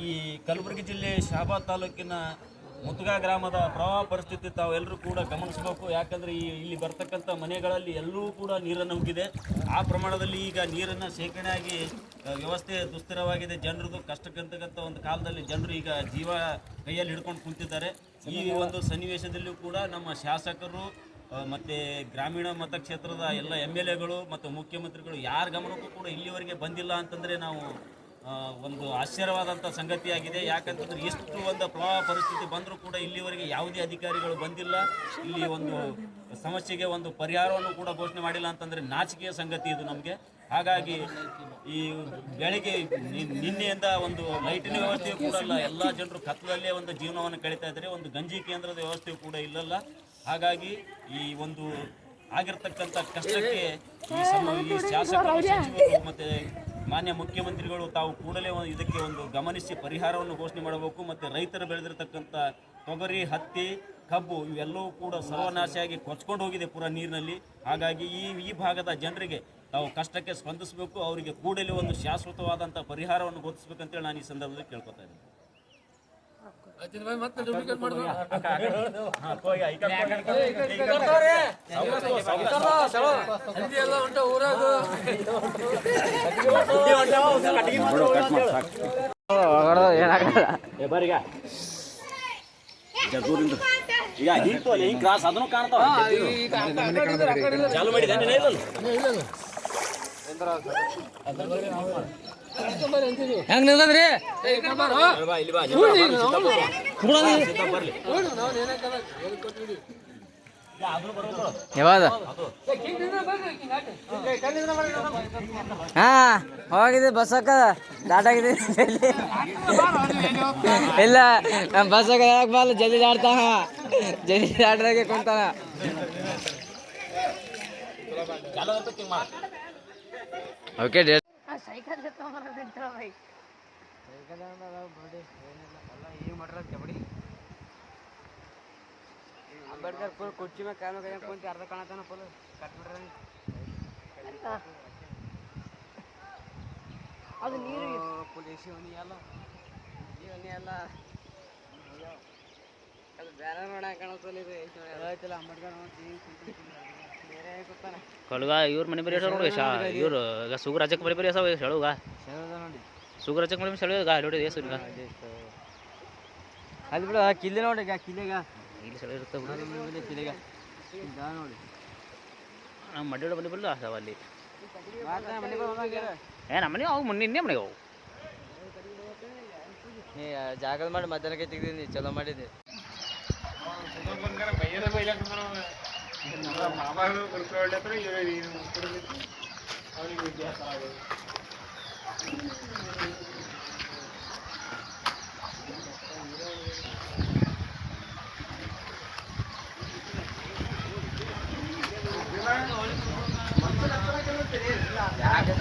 ಈ ಕಲಬುರಗಿ ಜಿಲ್ಲೆ ಶಹಾಬಾದ್ ತಾಲೂಕಿನ ಮುತ್ಗಾ ಗ್ರಾಮದ ಪ್ರವಾಹ ಪರಿಸ್ಥಿತಿ ತಾವೆಲ್ಲರೂ ಕೂಡ ಗಮನಿಸಬೇಕು. ಯಾಕಂದರೆ ಇಲ್ಲಿ ಬರ್ತಕ್ಕಂಥ ಮನೆಗಳಲ್ಲಿ ಎಲ್ಲರೂ ಕೂಡ ನೀರನ್ನು ನುಗ್ಗಿದೆ. ಆ ಪ್ರಮಾಣದಲ್ಲಿ ಈಗ ನೀರನ್ನು ಶೇಖರಣೆಯಾಗಿ ವ್ಯವಸ್ಥೆ ದುಸ್ತರವಾಗಿದೆ. ಜನರದು ಕಷ್ಟಕ್ಕಂತಕ್ಕಂಥ ಒಂದು ಕಾಲದಲ್ಲಿ ಜನರು ಈಗ ಜೀವ ಕೈಯಲ್ಲಿ ಹಿಡ್ಕೊಂಡು ಕುಂತಿದ್ದಾರೆ. ಈ ಒಂದು ಸನ್ನಿವೇಶದಲ್ಲೂ ಕೂಡ ನಮ್ಮ ಶಾಸಕರು ಮತ್ತು ಗ್ರಾಮೀಣ ಮತಕ್ಷೇತ್ರದ ಎಲ್ಲ MLAಗಳು ಮತ್ತು ಮುಖ್ಯಮಂತ್ರಿಗಳು ಯಾರ ಗಮನಕ್ಕೂ ಕೂಡ ಇಲ್ಲಿವರೆಗೆ ಬಂದಿಲ್ಲ ಅಂತಂದರೆ ನಾವು ಒಂದು ಆಶ್ಚರ್ಯವಾದಂಥ ಸಂಗತಿಯಾಗಿದೆ. ಯಾಕಂತಂದರೆ ಎಷ್ಟು ಒಂದು ಪ್ರವಾಹ ಪರಿಸ್ಥಿತಿ ಬಂದರೂ ಕೂಡ ಇಲ್ಲಿವರೆಗೆ ಯಾವುದೇ ಅಧಿಕಾರಿಗಳು ಬಂದಿಲ್ಲ. ಇಲ್ಲಿ ಒಂದು ಸಮಸ್ಯೆಗೆ ಒಂದು ಪರಿಹಾರವನ್ನು ಕೂಡ ಘೋಷಣೆ ಮಾಡಿಲ್ಲ ಅಂತಂದರೆ ನಾಚಿಕೆಯ ಸಂಗತಿ ಇದು ನಮಗೆ. ಹಾಗಾಗಿ ಈ ಬೆಳಗ್ಗೆ ನಿನ್ನೆಯಿಂದ ಒಂದು ಲೈಟಿನ ವ್ಯವಸ್ಥೆಯೂ ಕೂಡ ಇಲ್ಲ. ಎಲ್ಲ ಜನರು ಕತ್ತಲಲ್ಲೇ ಒಂದು ಜೀವನವನ್ನು ಕಳೀತಾ ಇದ್ದಾರೆ. ಒಂದು ಗಂಜಿ ಕೇಂದ್ರದ ವ್ಯವಸ್ಥೆಯೂ ಕೂಡ ಇಲ್ಲಲ್ಲ. ಹಾಗಾಗಿ ಈ ಒಂದು ಆಗಿರ್ತಕ್ಕಂಥ ಕಷ್ಟಕ್ಕೆ ಈ ಶಾಸಕರು, ಸಚಿವರು ಮತ್ತು ಮಾನ್ಯ ಮುಖ್ಯಮಂತ್ರಿಗಳು ತಾವು ಕೂಡಲೇ ಇದಕ್ಕೆ ಒಂದು ಗಮನಿಸಿ ಪರಿಹಾರವನ್ನು ಘೋಷಣೆ ಮಾಡಬೇಕು. ಮತ್ತು ರೈತರು ಬೆಳೆದಿರ್ತಕ್ಕಂಥ ತೊಗರಿ, ಹತ್ತಿ, ಕಬ್ಬು ಇವೆಲ್ಲವೂ ಕೂಡ ಸರ್ವನಾಶಿಯಾಗಿ ಕೊಚ್ಕೊಂಡು ಹೋಗಿದೆ ಪೂರ ನೀರಿನಲ್ಲಿ. ಹಾಗಾಗಿ ಈ ಭಾಗದ ಜನರಿಗೆ ತಾವು ಕಷ್ಟಕ್ಕೆ ಸ್ಪಂದಿಸಬೇಕು. ಅವರಿಗೆ ಕೂಡಲೇ ಒಂದು ಶಾಶ್ವತವಾದಂಥ ಪರಿಹಾರವನ್ನು ಘೋಷಿಸಬೇಕಂತೇಳಿ ನಾನು ಈ ಸಂದರ್ಭದಲ್ಲಿ ಕೇಳ್ಕೊತಾ ಇದ್ದೀನಿ. ಈಗ ಹಿಂಗೆ ಕ್ರಾಸ್ ಅದನ್ನು ಕಾಣ್ತಾವ ಚಾಲು ಮಾಡಿದ ಹೆಂಗ್ ನಿಲ್ತದ್ರಿ ಯಾವಾಗ ಹಾ ಹೋಗಿದೆ ಬಸ್ ಹಾಕದ ದಾಟ ಆಗಿದೆ ಇಲ್ಲ ನಮ್ಮ ಬಸ್ ಹಾಕದ ಯಾಕೆ ಬಲ್ಲ ಜಲ್ದಿ ದಾಡ್ತಾನ ಜಲ್ದಿ ದಾಟ್ದಾಗೆ ಕುಂತಾನ ಓಕೆ ಸೈಕಲ್ ಅಂಬೇಡ್ಕರ್ ಫುಲ್ ಕುರ್ಚಿ ಮೇಲೆ ಕಾಲ ಕೈ ಕುಂತು ಅರ್ಧ ಕಾಣತಾನ ಫುಲ್ ಕಟ್ಬಿಡ್ರಿ ಅದು ನೀರು ಫುಲ್ ಎಸಿ ಒನಿ ಎಲ್ಲ ಎಲ್ಲ ಅದು ಬೇರೆ ನೋಡಕ್ಕೆ ಕಾಣಿಸ್ತಲ್ಲ ಇದು ಹೇಳ್ತಿಲ್ಲ ಅಂಬೇಡ್ಕರ್ ಬೇರೆ ಕೂತಾನೆ ಕಳ್ಗ ಇವ್ರ ಮನೆ ಬರೀ ನೋಡಿ ಇವ್ರು ಈಗ ಸುಗರ್ ರಾಜಕ್ಕೆ ಬರೀ ಬರೀ ಹೇಳುಗ ನೋಡಿ ಸುಗರ್ ರಾಜಕ್ಕೆ ಬರೀ ಹೇಳುಗ ನೋಡಿ ಎಷ್ಟು ಅಲ್ಲಿ ಬಿಡು ಕಿಲ್ಲೆ ನೋಡಿ ಕಿಲ್ಲೆಗ ಇಲ್ಲಿ ಸೆಳೆ ಇರುತ್ತೆ ಬಿಡು ಕಿಲ್ಲೆಗ ನೋಡಿ ನಮ್ಮ ಮಡ್ಡಿ ಬಲ್ಲಿ ಬಲ್ಲ ಅದಾವ ಅಲ್ಲಿ ಮನೆ ನಮ್ಮ ಮನೆ ಅವು ಮುನ್ನೆ ಇನ್ನೇ ಮನೆಗೆ ಅವು ಜಾಗದ ಮಾಡಿ ಮಧ್ಯಾಹ್ನಕ್ಕೆ ತೆಗ್ದೀನಿ ಚಲೋ ಮಾಡಿದ್ದೆ ಯಾಕೆ